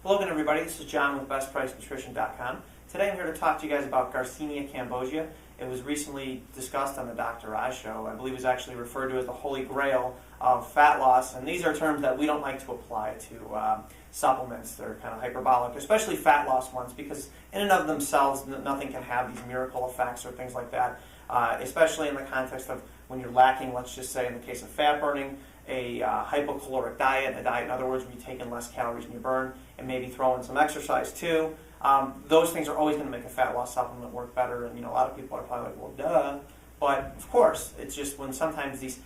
Hello again, everybody. This is John with BestPriceNutrition.com. Today I'm here to talk to you guys about Garcinia Cambogia. It was recently discussed on the Dr.Oz show. I believe it was actually referred to as the holy grail of fat loss, and these are terms that we don't like to apply to supplements. They're kind of hyperbolic, especially fat loss ones, because in and of themselves nothing can have these miracle effects or things like that, especially in the context of when you're lacking, let's just say in the case of fat burning, a hypocaloric diet, a diet in other words where you're taking less calories than you burn, and maybe throw in some exercise too. Those things are always going to make a fat loss supplement work better, and a lot of people are probably like, well, duh. But of course, it's just when sometimes these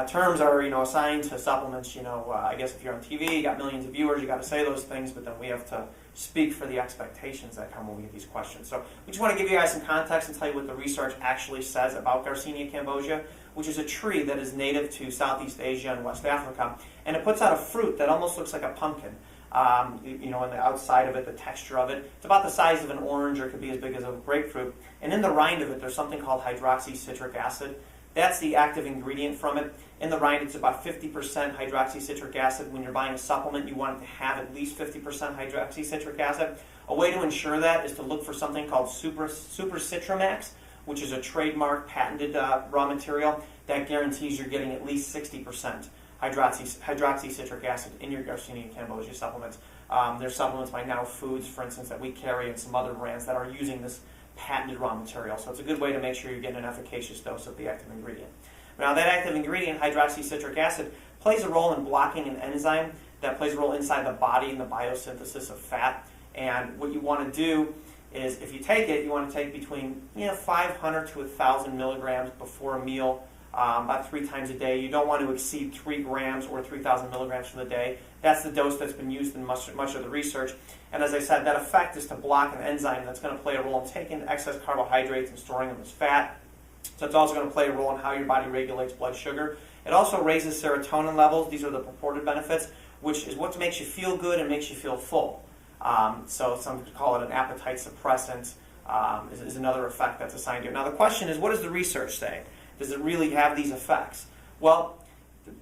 terms are assigned to supplements. I guess if you're on TV, you got millions of viewers, you got to say those things, but then we have to speak for the expectations that come when we get these questions. So we just want to give you guys some context and tell you what the research actually says about Garcinia Cambogia, which is a tree that is native to Southeast Asia and West Africa, and it puts out a fruit that almost looks like a pumpkin. On the outside of it, the texture of it, it's about the size of an orange, or it could be as big as a grapefruit. And in the rind of it, there's something called hydroxycitric acid. That's the active ingredient from it. In the rind, it's about 50% hydroxycitric acid. When you're buying a supplement, you want it to have at least 50% hydroxycitric acid. A way to ensure that is to look for something called Super Citramax, which is a trademark patented raw material that guarantees you're getting at least 60% hydroxycitric acid in your Garcinia Cambogia supplements. There's supplements by Now Foods, for instance, that we carry, and some other brands that are using this patented raw material. So it's a good way to make sure you're getting an efficacious dose of the active ingredient. Now that active ingredient, hydroxycitric acid, plays a role in blocking an enzyme that plays a role inside the body in the biosynthesis of fat. And what you want to do is, if you take it, you want to take between 500 to 1,000 milligrams before a meal, about 3 times a day. You don't want to exceed 3 grams or 3,000 milligrams for the day. That's the dose that's been used in much of the research. And as I said, that effect is to block an enzyme that's going to play a role in taking excess carbohydrates and storing them as fat. So it's also going to play a role in how your body regulates blood sugar. It also raises serotonin levels. These are the purported benefits, which is what makes you feel good and makes you feel full. So some call it an appetite suppressant, is another effect that's assigned to it. Now the question is, what does the research say? Does it really have these effects? Well,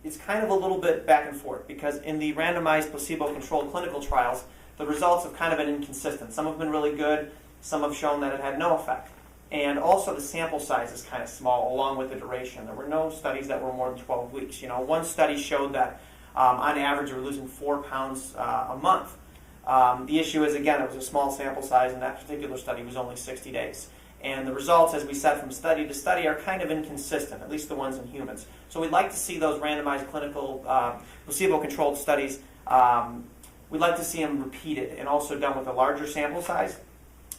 it's kind of a little bit back and forth, because in the randomized placebo-controlled clinical trials, the results have kind of been inconsistent. Some have been really good, some have shown that it had no effect. And also the sample size is kind of small, along with the duration. There were no studies that were more than 12 weeks. One study showed that on average you were losing 4 pounds a month. The issue is, again, it was a small sample size, and that particular study was only 60 days. And the results, as we said, from study to study are kind of inconsistent, at least the ones in humans. So we'd like to see those randomized clinical placebo-controlled studies, we'd like to see them repeated and also done with a larger sample size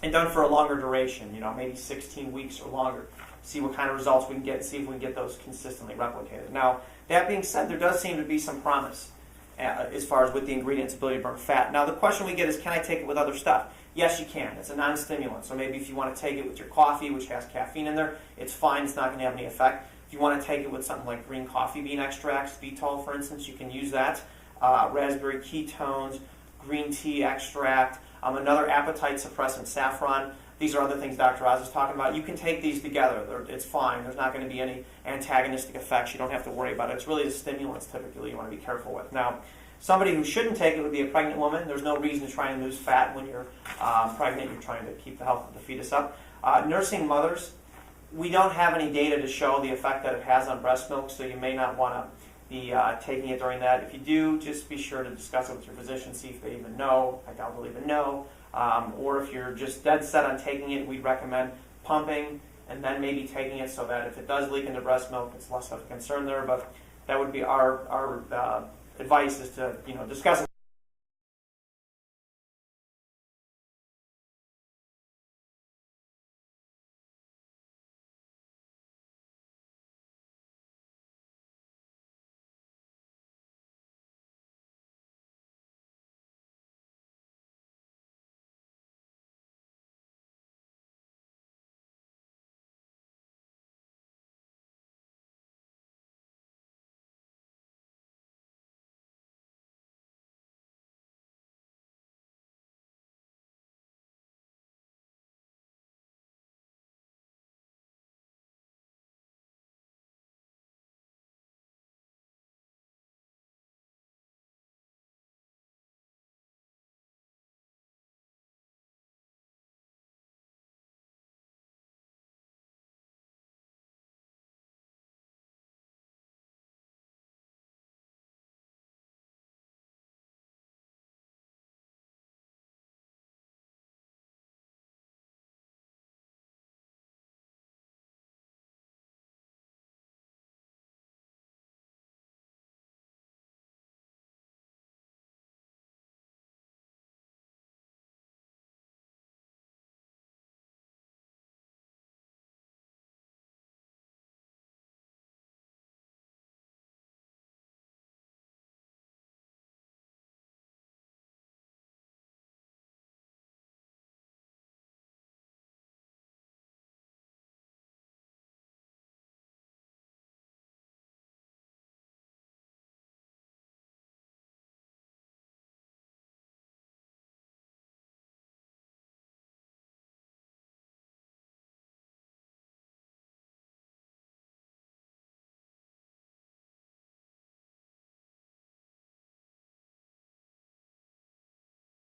and done for a longer duration, maybe 16 weeks or longer. See what kind of results we can get and see if we can get those consistently replicated. Now, that being said, there does seem to be some promise as far as with the ingredient's ability to burn fat. Now, the question we get is, can I take it with other stuff? Yes, you can. It's a non-stimulant. So maybe if you want to take it with your coffee, which has caffeine in there, it's fine. It's not going to have any effect. If you want to take it with something like green coffee bean extracts, Vitol, for instance, you can use that. Raspberry ketones, green tea extract, another appetite suppressant, saffron. These are other things Dr. Oz is talking about. You can take these together. It's fine. There's not going to be any antagonistic effects. You don't have to worry about it. It's really the stimulants typically you want to be careful with. Now, somebody who shouldn't take it would be a pregnant woman. There's no reason to try and lose fat when you're pregnant. You're trying to keep the health of the fetus up. Nursing mothers, we don't have any data to show the effect that it has on breast milk, so you may not want to be taking it during that. If you do, just be sure to discuss it with your physician, see if they even know. I doubt they'll even know. Or if you're just dead set on taking it, we'd recommend pumping and then maybe taking it, so that if it does leak into breast milk, it's less of a concern there. But that would be our advice, is to discuss it.